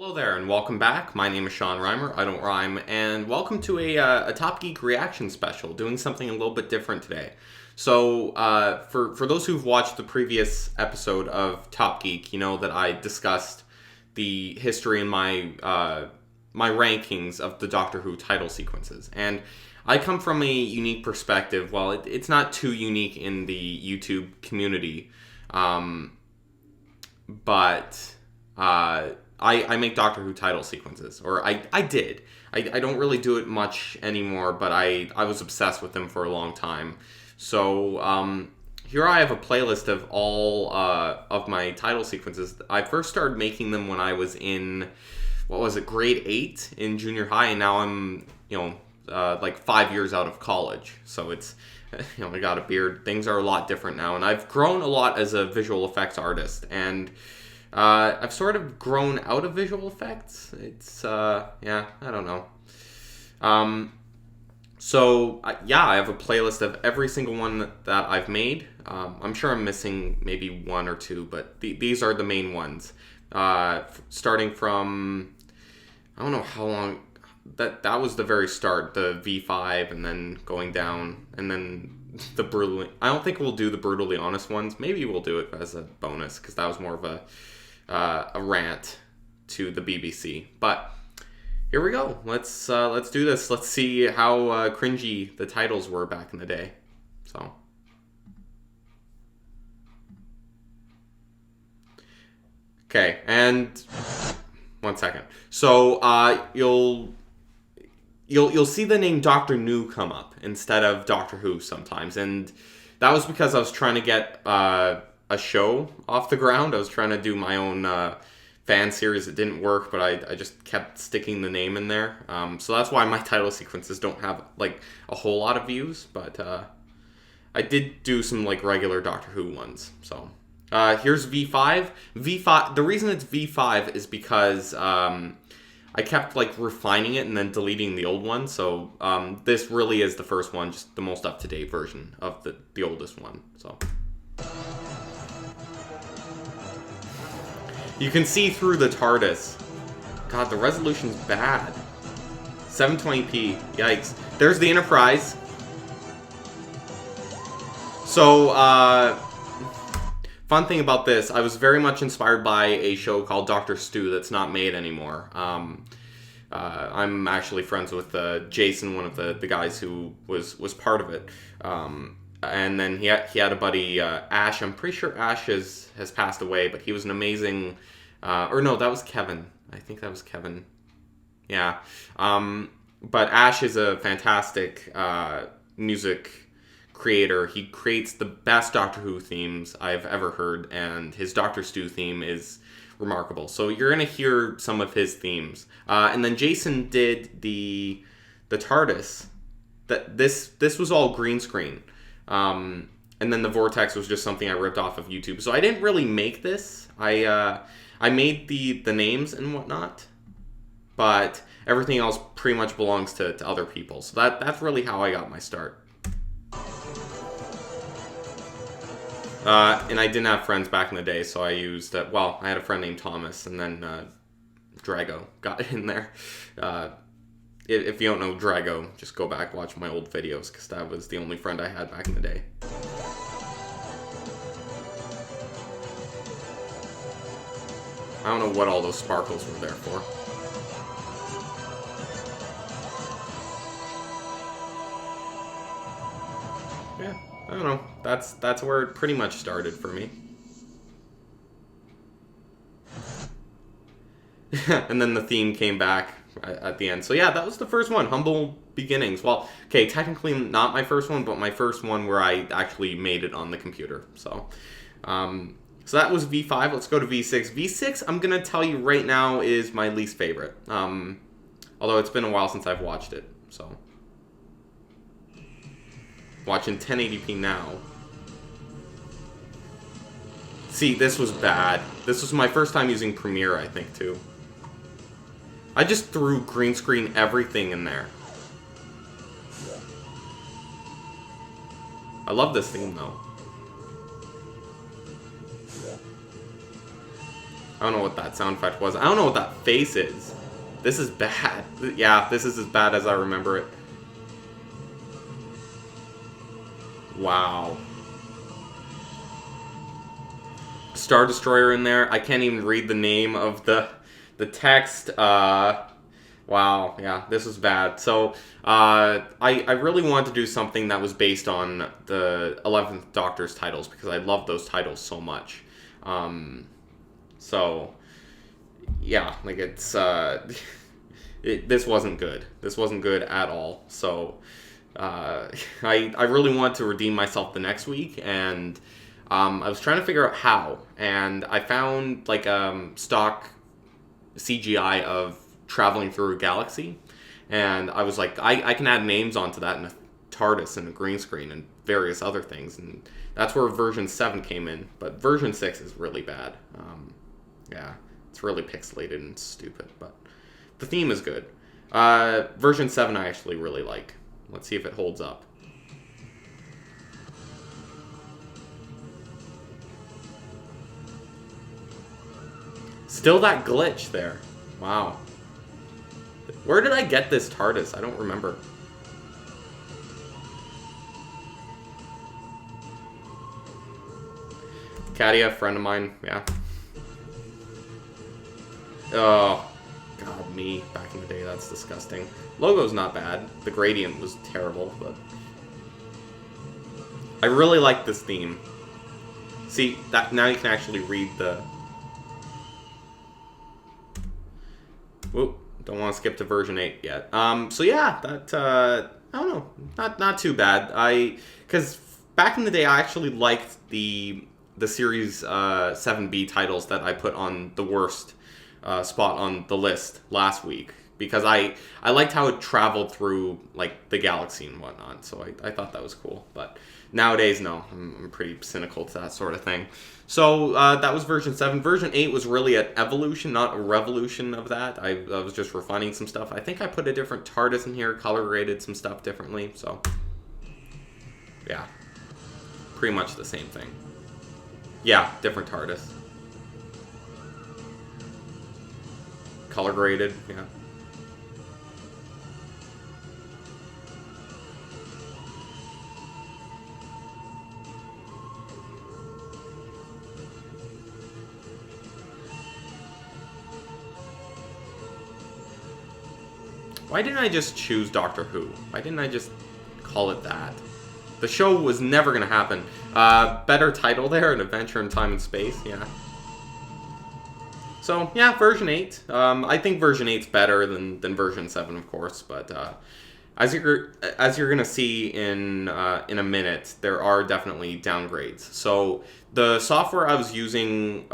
Hello there, and welcome back. My name is Sean Reimer, I don't rhyme, and welcome to a Top Geek reaction special, doing something a little bit different today. So, for those who've watched the previous episode of Top Geek, you know that I discussed the history and my rankings of the Doctor Who title sequences, and I come from a unique perspective. Well, it's not too unique in the YouTube community, but I make Doctor Who title sequences, or I did. I don't really do it much anymore, but I was obsessed with them for a long time. So here I have a playlist of all of my title sequences. I first started making them when I was in, what was it, grade 8 in junior high, and now I'm, like 5 years out of college. So it's, I got a beard. Things are a lot different now, and I've grown a lot as a visual effects artist, and I've sort of grown out of visual effects. It's, yeah, I don't know. I have a playlist of every single one that I've made. I'm sure I'm missing maybe one or two, but these are the main ones. Starting from, I don't know how long, that was the very start, the V5, and then going down, and then the brutally, I don't think we'll do the brutally honest ones. Maybe we'll do it as a bonus, because that was more of a rant to the BBC. But here we go. Let's do this. Let's see how cringy the titles were back in the day. So, okay, and 1 second. So you'll see the name Doctor New come up instead of Doctor Who sometimes, and that was because I was trying to get a show off the ground. I was trying to do my own fan series. It didn't work, but I just kept sticking the name in there. So that's why my title sequences don't have like a whole lot of views, but I did do some like regular Doctor Who ones. So here's V5. V5. The reason it's V5 is because I kept like refining it and then deleting the old one. So this really is the first one, just the most up-to-date version of the oldest one. So you can see through the TARDIS. God, the resolution's bad. 720p. Yikes. There's the Enterprise. So, fun thing about this, I was very much inspired by a show called Dr. Stu that's not made anymore. I'm actually friends with Jason, one of the guys who was part of it. And then he had a buddy, Ash. I'm pretty sure Ash has passed away, but he was an amazing, or no, that was Kevin. I think that was Kevin. Yeah. But Ash is a fantastic music creator. He creates the best Doctor Who themes I've ever heard, and his Doctor Stu theme is remarkable. So you're going to hear some of his themes. And then Jason did the TARDIS. This was all green screen. And then the vortex was just something I ripped off of YouTube. So I didn't really make this. I made the names and whatnot, but everything else pretty much belongs to other people. So that's really how I got my start. And I didn't have friends back in the day, so I used, I had a friend named Thomas, and then Drago got in there. If you don't know Drago, just go back, watch my old videos, because that was the only friend I had back in the day. I don't know what all those sparkles were there for. Yeah, I don't know. That's where it pretty much started for me. And then the theme came back at the end. So yeah, that was the first one, Humble Beginnings. Well, okay, technically not my first one, but my first one where I actually made it on the computer. So, so that was V5. Let's go to V6. V6, I'm going to tell you right now, is my least favorite. Although it's been a while since I've watched it, so. Watching 1080p now. See, this was bad. This was my first time using Premiere, I think, too. I just threw green screen everything in there. I love this theme, though. I don't know what that sound effect was. I don't know what that face is. This is bad. Yeah, this is as bad as I remember it. Wow. Star Destroyer in there. I can't even read the name of the text. Wow, yeah, this was bad. So, I really wanted to do something that was based on the 11th Doctor's titles because I love those titles so much. So, yeah, like it's, this wasn't good. This wasn't good at all. So, I really wanted to redeem myself the next week, and I was trying to figure out how, and I found like stock CGI of traveling through a galaxy, and I was like, I can add names onto that in a TARDIS and a green screen and various other things, and that's where version 7 came in. But version 6 is really bad. Yeah, it's really pixelated and stupid, but the theme is good. Version 7 I actually really like. Let's see if it holds up. Still that glitch there. Wow. Where did I get this TARDIS? I don't remember. Katia, friend of mine, yeah. Oh, God, me. Back in the day, that's disgusting. Logo's not bad. The gradient was terrible, but... I really like this theme. See, that now you can actually read the... Whoop, don't want to skip to version 8 yet. So yeah, that, I don't know, not too bad. Because back in the day, I actually liked the Series 7B titles that I put on the worst spot on the list last week. Because I liked how it traveled through, like, the galaxy and whatnot. So I thought that was cool. But nowadays, no. I'm pretty cynical to that sort of thing. So that was version 7. Version 8 was really an evolution, not a revolution of that. I was just refining some stuff. I think I put a different TARDIS in here, color graded some stuff differently. So, yeah. Pretty much the same thing. Yeah, different TARDIS. Color graded, yeah. Why didn't I just choose Doctor Who? Why didn't I just call it that? The show was never going to happen. Better title there, An Adventure in Time and Space, yeah. So, yeah, version 8. I think version 8's better than version 7, of course, but as you're going to see in a minute, there are definitely downgrades. So, the software I was using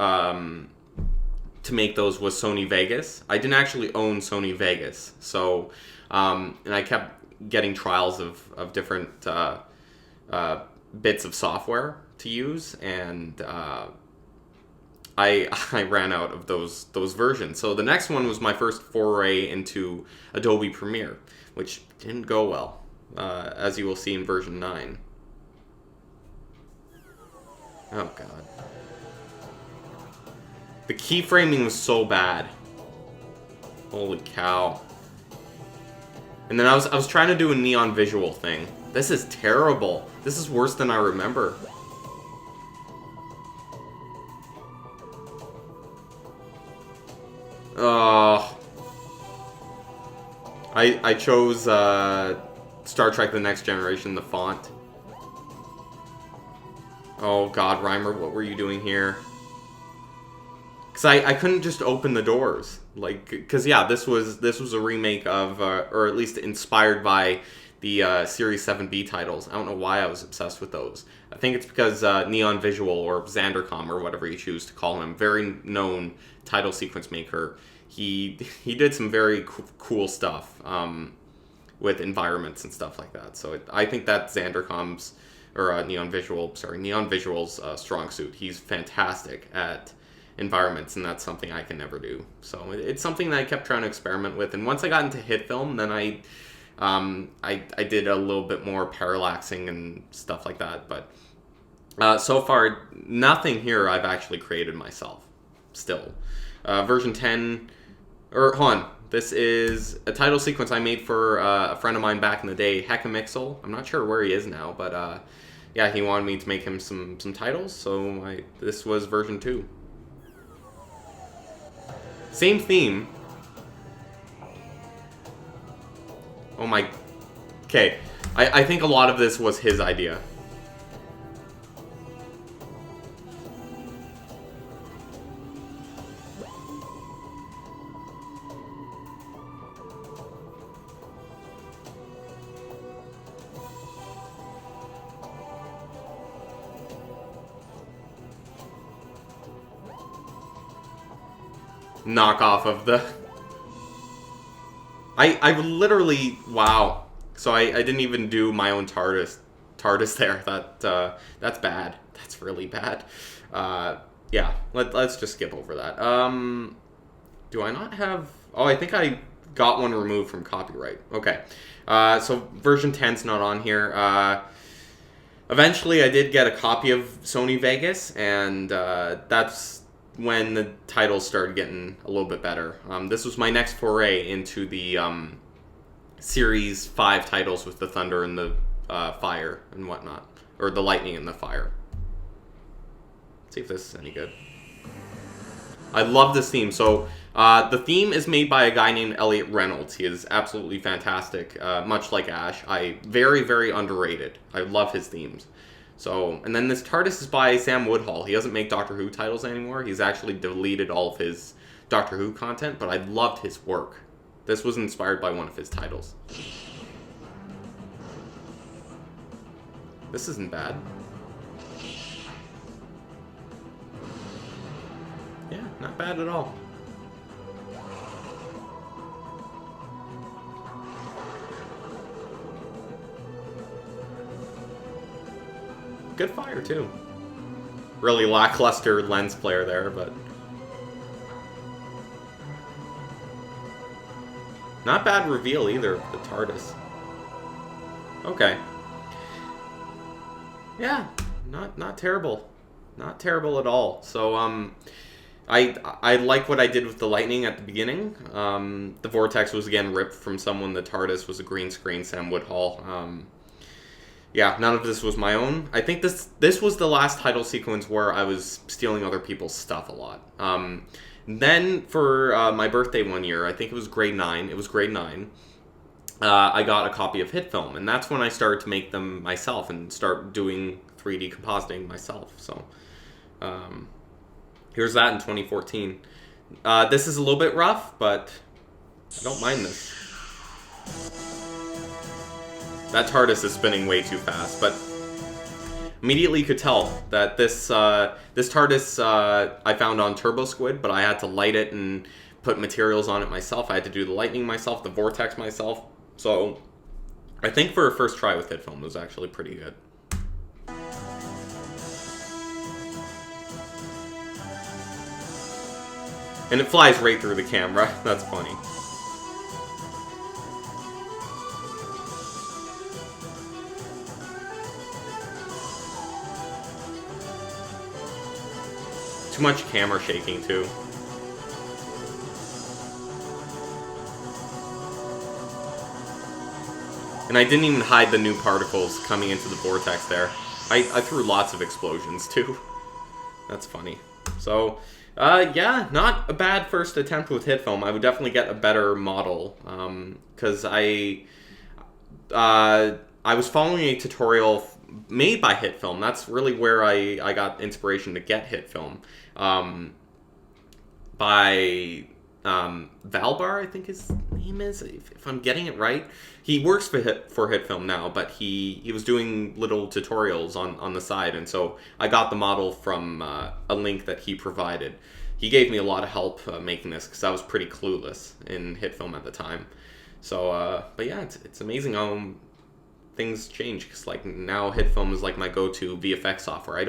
to make those was Sony Vegas. I didn't actually own Sony Vegas, so and I kept getting trials of different bits of software to use, and I ran out of those versions. So the next one was my first foray into Adobe Premiere, which didn't go well, as you will see in version 9. Oh god. The keyframing was so bad. Holy cow. And then I was trying to do a neon visual thing. This is terrible. This is worse than I remember. I chose Star Trek The Next Generation, the font. Oh god, Reimer, what were you doing here? Because I couldn't just open the doors. Like, because yeah, this was a remake of, or at least inspired by the Series 7B titles. I don't know why I was obsessed with those. I think it's because Neon Visual, or Xandercom, or whatever you choose to call him, very known title sequence maker, he did some very cool stuff with environments and stuff like that. So I think that Xandercom's, or Neon Visual's strong suit. He's fantastic at environments, and that's something I can never do. So it's something that I kept trying to experiment with, and once I got into hit film, then I did a little bit more parallaxing and stuff like that. But so far, nothing here I've actually created myself. still. Version 10, or hold on. This is a title sequence I made for a friend of mine back in the day, Heckamixel. I'm not sure where he is now, but yeah, he wanted me to make him some titles, so this was version 2. Same theme. Oh my... Okay, I think a lot of this was his idea. Knockoff of the... I literally... Wow. So I didn't even do my own TARDIS there. That's bad. That's really bad. Yeah, let's just skip over that. Do I not have... Oh, I think I got one removed from copyright. Okay. So version 10's not on here. Eventually I did get a copy of Sony Vegas, and that's when the titles started getting a little bit better. This was my next foray into the Series 5 titles with the thunder and the fire and whatnot. Or the lightning and the fire. Let's see if this is any good. I love this theme. So, the theme is made by a guy named Elliot Reynolds. He is absolutely fantastic, much like Ash. Very, very underrated. I love his themes. So, and then this TARDIS is by Sam Woodhull. He doesn't make Doctor Who titles anymore. He's actually deleted all of his Doctor Who content, but I loved his work. This was inspired by one of his titles. This isn't bad. Yeah, not bad at all. Good fire, too. Really lackluster lens flare there, but... Not bad reveal either, the TARDIS. Okay. Yeah, not terrible. Not terrible at all. So, I like what I did with the lightning at the beginning. The vortex was again ripped from someone. The TARDIS was a green screen, Sam Woodhull. Yeah, none of this was my own. I think this was the last title sequence where I was stealing other people's stuff a lot. Then for my birthday one year, I think it was grade 9. It was grade 9. I got a copy of Hit Film, and that's when I started to make them myself and start doing 3D compositing myself. So here's that in 2014. This is a little bit rough, but I don't mind this. That TARDIS is spinning way too fast, but immediately you could tell that this TARDIS I found on Turbo Squid, but I had to light it and put materials on it myself. I had to do the lightning myself, the vortex myself. So I think for a first try with Hit Film, it was actually pretty good. And it flies right through the camera. That's funny. Too much camera shaking, too. And I didn't even hide the new particles coming into the vortex there. I threw lots of explosions, too. That's funny. So, yeah, not a bad first attempt with Hit Film. I would definitely get a better model, because I was following a tutorial made by Hit Film. That's really where I got inspiration to get Hit Film. By Valbar, I think his name is, if I'm getting it right. He works for Hit Film now, but he was doing little tutorials on the side, and so I got the model from a link that he provided. He gave me a lot of help making this, because I was pretty clueless in Hit Film at the time. So, but yeah, it's amazing how things change, because like now Hit Film is like my go-to VFX software. I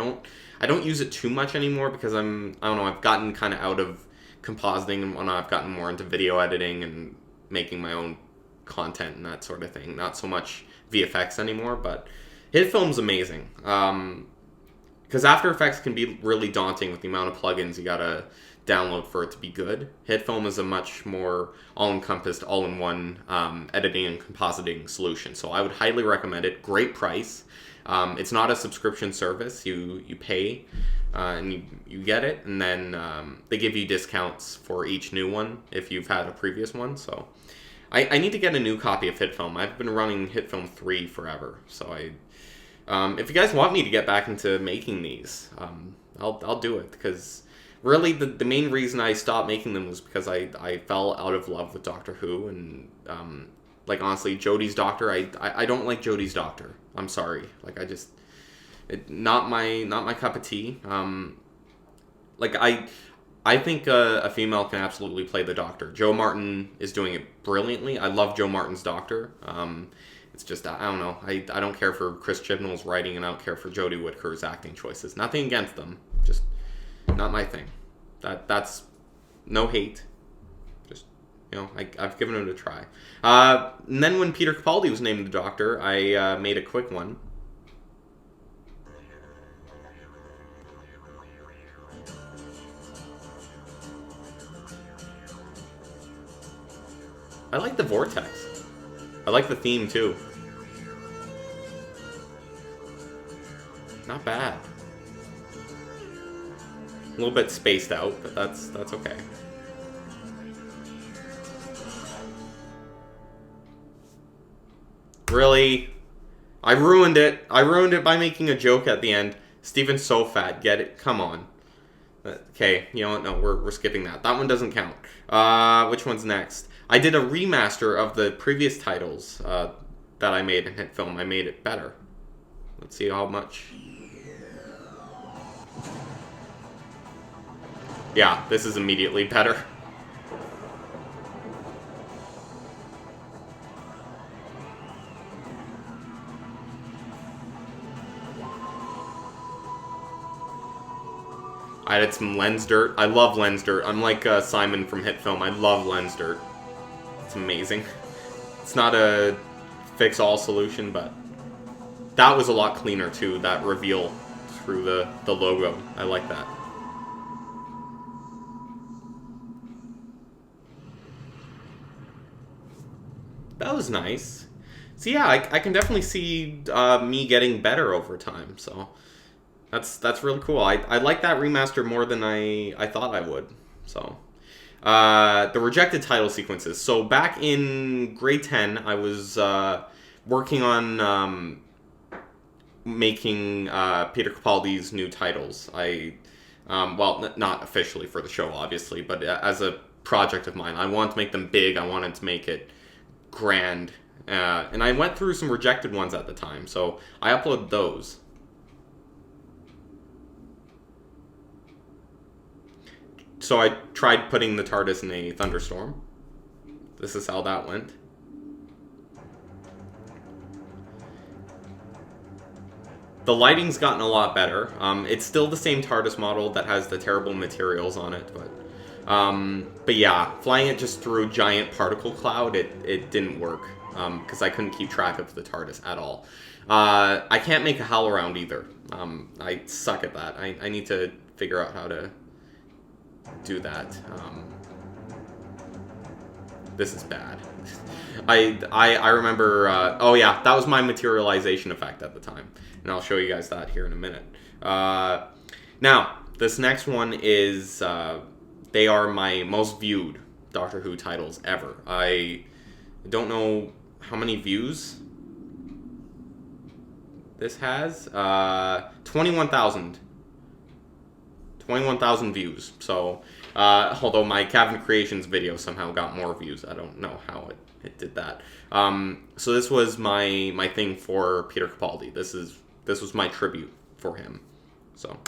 don't use it too much anymore, because I don't know, I've gotten kind of out of compositing and whatnot. I've gotten more into video editing and making my own content and that sort of thing. Not so much VFX anymore, but Hit Film's amazing. Because After Effects can be really daunting with the amount of plugins you gotta download for it to be good. HitFilm is a much more all-encompassed, all-in-one editing and compositing solution. So I would highly recommend it. Great price. It's not a subscription service. You pay and you get it, and then they give you discounts for each new one if you've had a previous one. So I need to get a new copy of HitFilm. I've been running HitFilm 3 forever. So if you guys want me to get back into making these, I'll do it, because really the main reason I stopped making them was because I fell out of love with Doctor Who, and like, honestly, Jodie's Doctor, I don't like Jodie's Doctor. I'm sorry. Like, not my cup of tea. Like, I think a female can absolutely play the Doctor. Jo Martin is doing it brilliantly. I love Jo Martin's Doctor. It's just, I don't know. I don't care for Chris Chibnall's writing, and I don't care for Jodie Whittaker's acting choices. Nothing against them. Just not my thing. That's no hate. Just, I've given it a try. And then when Peter Capaldi was named the Doctor, I made a quick one. I like the vortex. I like the theme too. Not bad. A little bit spaced out, but that's okay. Really? I ruined it. I ruined it by making a joke at the end. Steven's so fat. Get it? Come on. Okay, you know what? No, we're skipping that. That one doesn't count. Which one's next? I did a remaster of the previous titles that I made in HitFilm. I made it better. Let's see how much. Yeah, this is immediately better. I added some lens dirt. I love lens dirt. I'm like Simon from HitFilm. I love lens dirt. It's amazing. It's not a fix-all solution, but that was a lot cleaner too, that reveal through the logo. I like that. That was nice. So yeah, I can definitely see me getting better over time, so that's really cool. I like that remaster more than I thought I would. So the rejected title sequences. So back in grade 10, I was working on making Peter Capaldi's new titles. Well, not officially for the show, obviously, but as a project of mine. I wanted to make them big. I wanted to make it grand. And I went through some rejected ones at the time, so I uploaded those. So I tried putting the TARDIS in a thunderstorm. This is how that went. The lighting's gotten a lot better. It's still the same TARDIS model that has the terrible materials on it, but yeah, flying it just through a giant particle cloud, it didn't work, because I couldn't keep track of the TARDIS at all. I can't make a HowlRound either. I suck at that. I need to figure out how to do that. This is bad. I remember, oh yeah, that was my materialization effect at the time. And I'll show you guys that here in a minute. Now, this next one is, they are my most viewed Doctor Who titles ever. I don't know how many views this has. 21,000. 21,000 views. So, although my Cavan Creations video somehow got more views. I don't know how it did that. So this was my thing for Peter Capaldi. This was my tribute for him. So.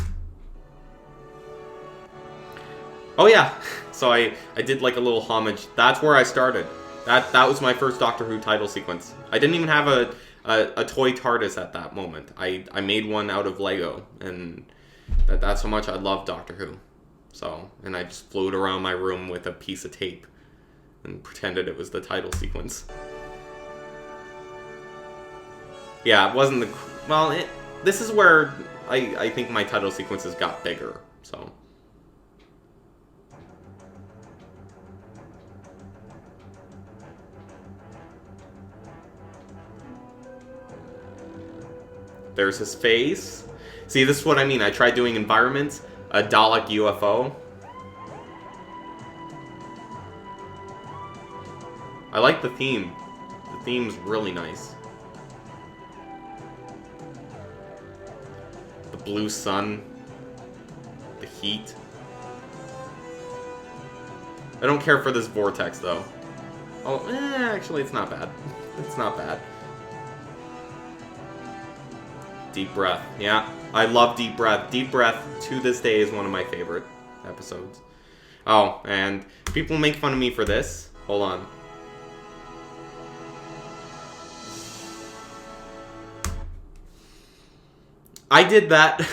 Oh yeah, so I did like a little homage. That's where I started. That was my first Doctor Who title sequence. I didn't even have a toy TARDIS at that moment. I made one out of Lego, and that's how much I love Doctor Who. So, and I just flew it around my room with a piece of tape and pretended it was the title sequence. Yeah, it wasn't the... Well, this is where I think my title sequences got bigger, so... There's his face. See, this is what I mean. I tried doing environments, a Dalek UFO. I like the theme. The theme's really nice. The blue sun. The heat. I don't care for this vortex, though. Oh, actually, it's not bad. It's not bad. Deep breath. Yeah, I love deep breath. Deep breath, to this day, is one of my favorite episodes. Oh, and people make fun of me for this. Hold on. I did that.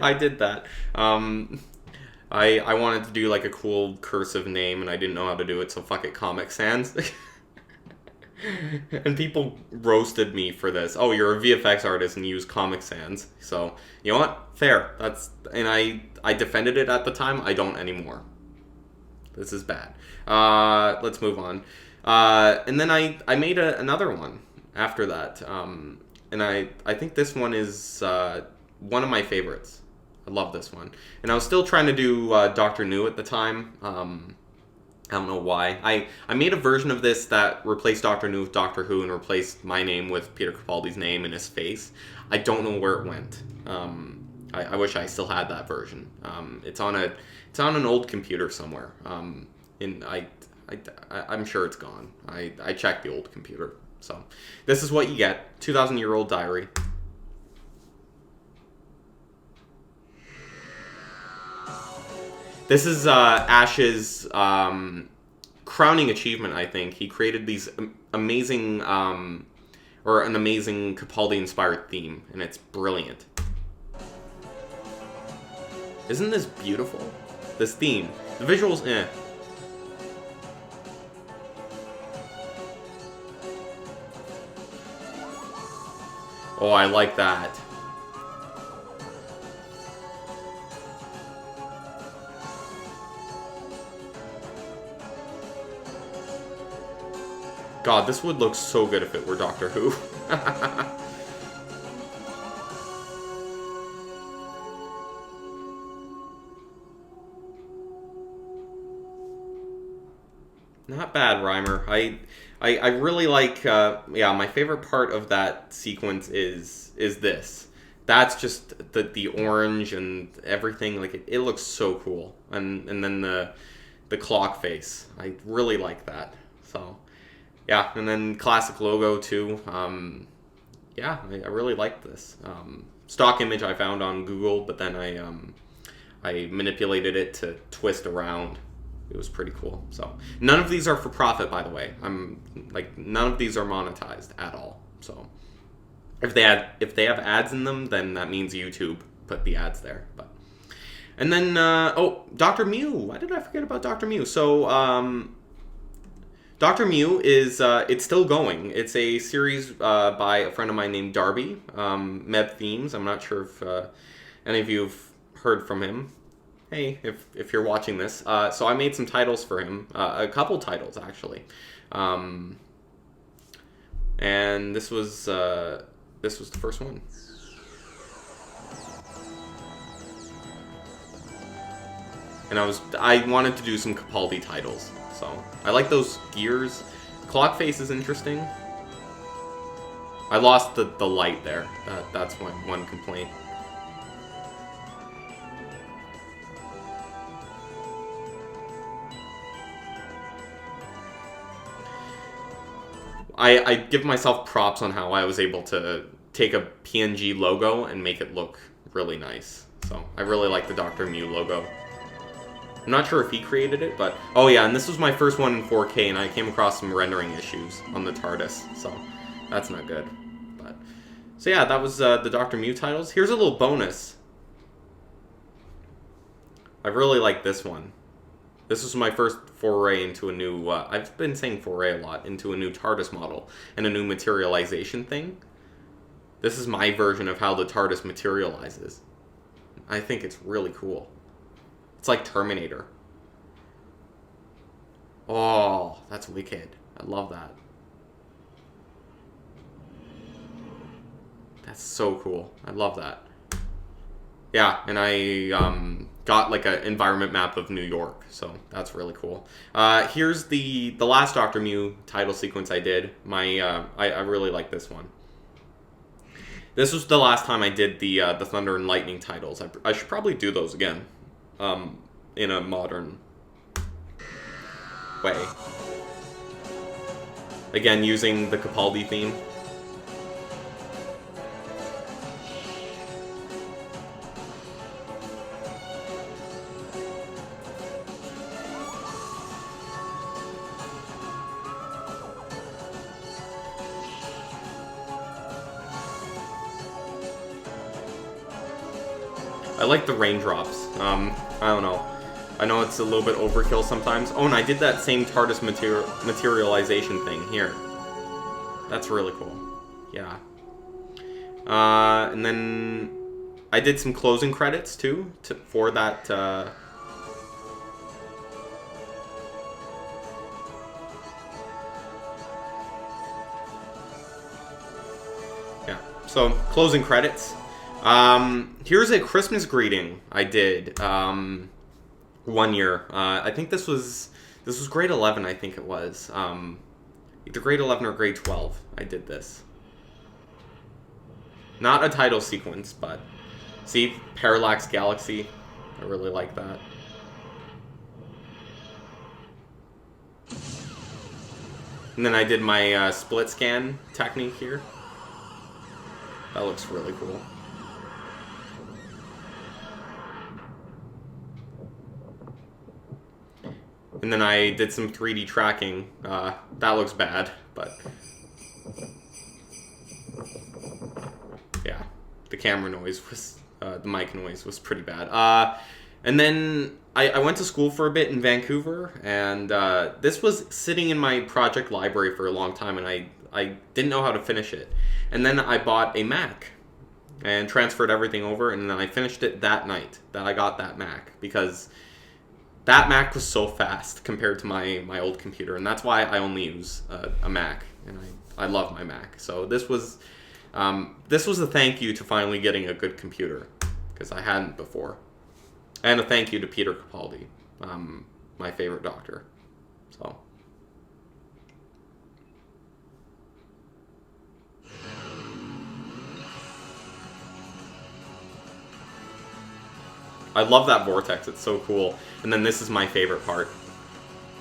I did that. I wanted to do like a cool cursive name and I didn't know how to do it, so fuck it, Comic Sans. And people roasted me for this. Oh, you're a VFX artist and you use Comic Sans. So, you know what? Fair. And I defended it at the time. I don't anymore. This is bad. Let's move on. And then I made another one after that. And I think this one is one of my favorites. I love this one. And I was still trying to do Doctor New at the time. I don't know why. I made a version of this that replaced Doctor New with Doctor Who and replaced my name with Peter Capaldi's name and his face. I don't know where it went. I wish I still had that version. It's on an old computer somewhere. I'm sure it's gone. I checked the old computer. So, this is what you get. 2,000-year-old diary. This is Ash's crowning achievement, I think. He created these amazing, or an amazing Capaldi-inspired theme, and it's brilliant. Isn't this beautiful? This theme. The visuals, eh. Oh, I like that. God, this would look so good if it were Doctor Who. Not bad, Reimer. I really like, yeah, my favorite part of that sequence is this. That's just the orange and everything, like, it looks so cool. And then the clock face. I really like that. So, yeah, and then classic logo, too. Yeah, I really like this. Stock image I found on Google, but then I manipulated it to twist around. It was pretty cool. So none of these are for profit, by the way. None of these are monetized at all. So if they have ads in them, then that means YouTube put the ads there. But and then Dr. Mew. Why did I forget about Dr. Mew? So Dr. Mew is it's still going. It's a series by a friend of mine named Darby, Meb Themes. I'm not sure if any of you have heard from him. Hey, if you're watching this. So I made some titles for him, a couple titles actually, and this was the first one. And I wanted to do some Capaldi titles, so I like those gears. Clock face is interesting. I lost the light there. That's one complaint. I give myself props on how I was able to take a PNG logo and make it look really nice. So I really like the Dr. Mew logo. I'm not sure if he created it, but oh yeah, and this was my first one in 4K, and I came across some rendering issues on the TARDIS, so that's not good. But so yeah, that was the Dr. Mew titles. Here's a little bonus. I really like this one. This was my first foray into a new, I've been saying foray a lot, into a new TARDIS model and a new materialization thing. This is my version of how the TARDIS materializes. I think it's really cool. It's like Terminator. Oh, that's wicked. I love that. That's so cool. I love that. Yeah, and I got like an environment map of New York, so that's really cool. Here's the last Doctor Mew title sequence I did. I really like this one. This was the last time I did the Thunder and Lightning titles. I should probably do those again, in a modern way. Again, using the Capaldi theme. I like the raindrops. I don't know. I know it's a little bit overkill sometimes. Oh, and I did that same TARDIS materialization thing here. That's really cool. Yeah. And then I did some closing credits too for that. Yeah. So closing credits. Here's a Christmas greeting I did one year. I think this was grade 11. I think it was either grade 11 or grade 12. I did this. Not a title sequence, but see, Parallax Galaxy. I really like that. And then I did my split scan technique here. That looks really cool. And then I did some 3D tracking. That looks bad, but yeah, the camera noise was, the mic noise was pretty bad. And then I went to school for a bit in Vancouver, and this was sitting in my project library for a long time, and I didn't know how to finish it. And then I bought a Mac and transferred everything over, and then I finished it that night that I got that Mac, because that Mac was so fast compared to my old computer, and that's why I only use a Mac, and I love my Mac. So this was a thank you to finally getting a good computer, because I hadn't before. And a thank you to Peter Capaldi, my favorite Doctor. So. I love that vortex, it's so cool. And then this is my favorite part.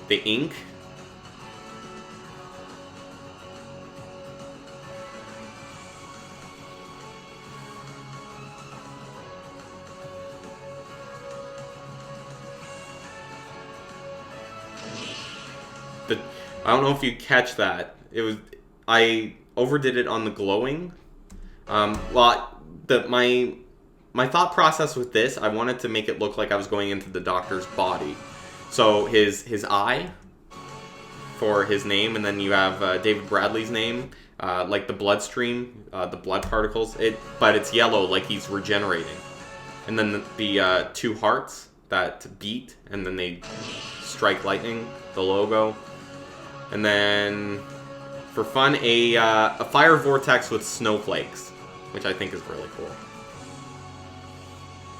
The ink. I don't know if you catch that. I overdid it on the glowing. My thought process with this, I wanted to make it look like I was going into the Doctor's body. So his eye for his name, and then you have David Bradley's name, like the bloodstream, the blood particles. But it's yellow, like he's regenerating. And then the two hearts that beat, and then they strike lightning, the logo. And then, for fun, a fire vortex with snowflakes, which I think is really cool.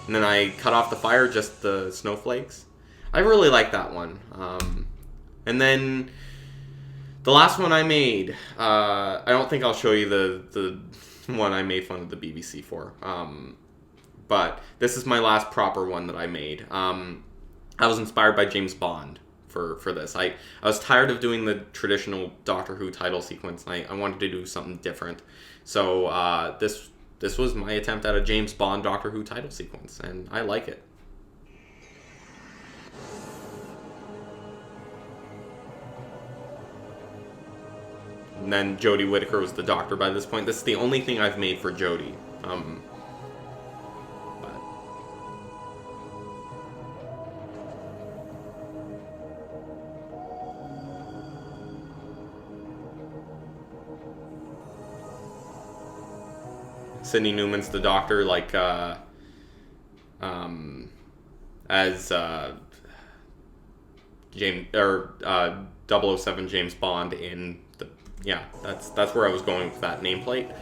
And then I cut off the fire, just the snowflakes. I really like that one. And then the last one I made, I don't think I'll show you the one I made fun of the BBC for. But this is my last proper one that I made. I was inspired by James Bond for this. I was tired of doing the traditional Doctor Who title sequence, and I wanted to do something different. So this was my attempt at a James Bond Doctor Who title sequence, and I like it. And then Jodie Whittaker was the Doctor by this point. This is the only thing I've made for Jodie. Sidney Newman's the Doctor, like, as James, or 007 James Bond in the, yeah, that's where I was going with that nameplate.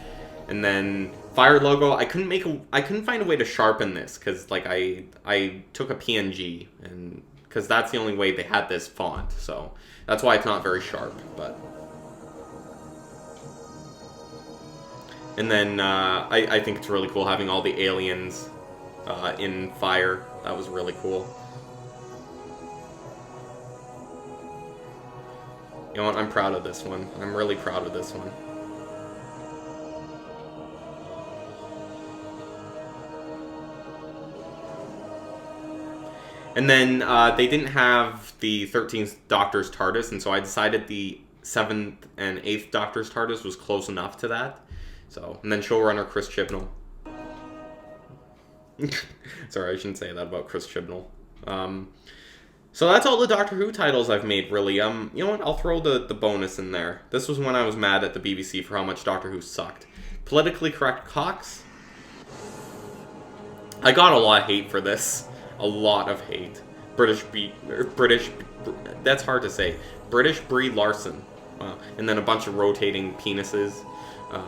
And then Fire logo. I couldn't find a way to sharpen this because like I took a PNG and because that's the only way they had this font. So that's why it's not very sharp. But and then I think it's really cool having all the aliens in fire. That was really cool. You know what? I'm proud of this one. I'm really proud of this one. And then they didn't have the 13th Doctor's TARDIS, and so I decided the 7th and 8th Doctor's TARDIS was close enough to that. So, and then showrunner Chris Chibnall. Sorry, I shouldn't say that about Chris Chibnall. So that's all the Doctor Who titles I've made, really. You know what? I'll throw the bonus in there. This was when I was mad at the BBC for how much Doctor Who sucked. Politically Correct Cox. I got a lot of hate for this. A lot of hate. British, that's hard to say. British Brie Larson. Wow. And then a bunch of rotating penises. I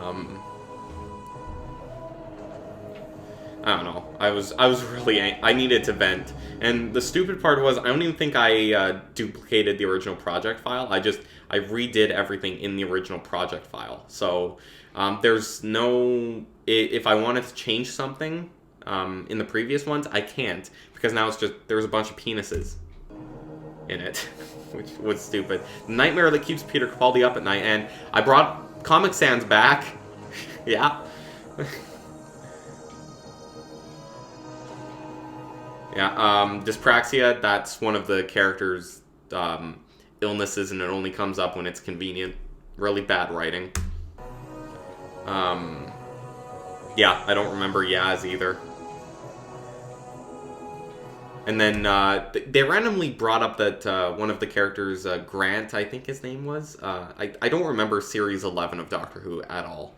don't know. I was really I needed to vent, and the stupid part was I don't even think I duplicated the original project file. I redid everything in the original project file. So there's no if I wanted to change something in the previous ones, I can't because now it's just there's a bunch of penises in it, which was stupid. The nightmare that keeps Peter Capaldi up at night, and I brought Comic Sans back. Yeah. Yeah, dyspraxia, that's one of the character's illnesses, and it only comes up when it's convenient. Really bad writing. Yeah, I don't remember Yaz either. And then they randomly brought up that one of the characters, Grant, I think his name was. I don't remember Series 11 of Doctor Who at all.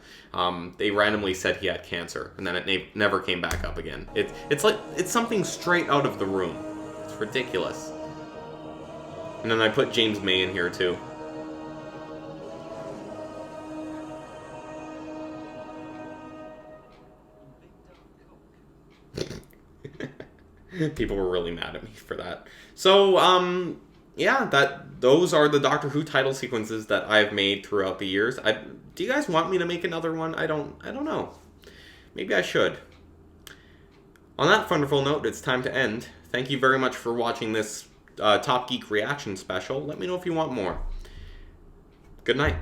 They randomly said he had cancer, and then it never came back up again. It's like it's something straight out of The Room. It's ridiculous. And then I put James May in here too. People were really mad at me for that. So, yeah, those are the Doctor Who title sequences that I've made throughout the years. Do you guys want me to make another one? I don't know. Maybe I should. On that wonderful note, it's time to end. Thank you very much for watching this Top Geek reaction special. Let me know if you want more. Good night.